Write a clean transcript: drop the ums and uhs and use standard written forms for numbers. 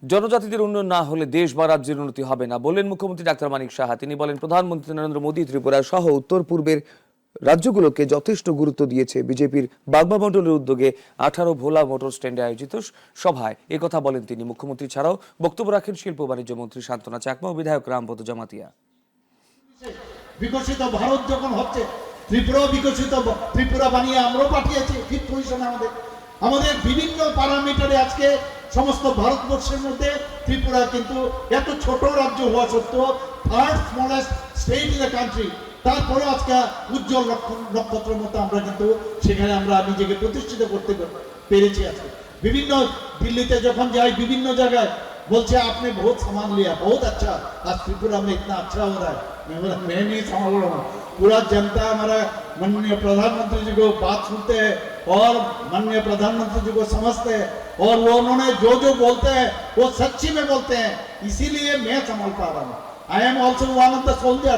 জনজাতিদের উন্নয়ন না হলে দেশ বা রাজ্যের উন্নতি হবে না বললেন মুখ্যমন্ত্রী ডাক্তার মানিক সাহা। তিনি বলেন, প্রধানমন্ত্রী নরেন্দ্র মোদী ত্রিপুরা সহ উত্তর পূর্বের রাজ্যগুলোকে যথেষ্ট গুরুত্ব দিয়েছে। বিজেপির বাগমা মণ্ডলের উদ্যোগে 18 ভোলা মোটর স্ট্যান্ডে আয়োজিত সভায় একথা বলেন তিনি। মুখ্যমন্ত্রী ছাড়াও বক্তব্য রাখেন শিল্প বাণিজ্য মন্ত্রী শান্তনা চাকমা ও বিধায়ক রামপদ জমাতিয়া। বিকশিত ভারত যখন হচ্ছে, ত্রিপুরা বিকশিত ত্রিপুরা বানিয়ে আমরাও পাঠিয়েছি। ফিফথ পজিশনে আমাদের বিভিন্ন প্যারামিটারে আজকে সমস্ত ভারতবর্ষের মধ্যে ত্রিপুরা কিন্তু এত ছোট রাজ্য হওয়া সত্ত্বেও third smallest state in the country, তারপরে আজকে উজ্জ্বল নক্ষত্রের মতো আমরা কিন্তু সেখানে আমরা নিজেকে প্রতিষ্ঠিত করতে পেরেছি। আজকে বিভিন্ন দিল্লিতে যখন যাই, বিভিন্ন জায়গায় बोलते आपने बहुत सामान लिया, बहुत अच्छा, आज त्रिपुरा में इतना अच्छा हो रहा है। मैं नहीं संभाल रहा हूँ, पूरा जनता हमारा माननीय प्रधानमंत्री जी को बात सुनते हैं और माननीय प्रधानमंत्री जी को समझते हैं और वो उन्होंने जो जो बोलते हैं वो सच्ची में बोलते हैं, इसीलिए मैं संभाल पा रहा हूँ। I am also one of the soldier.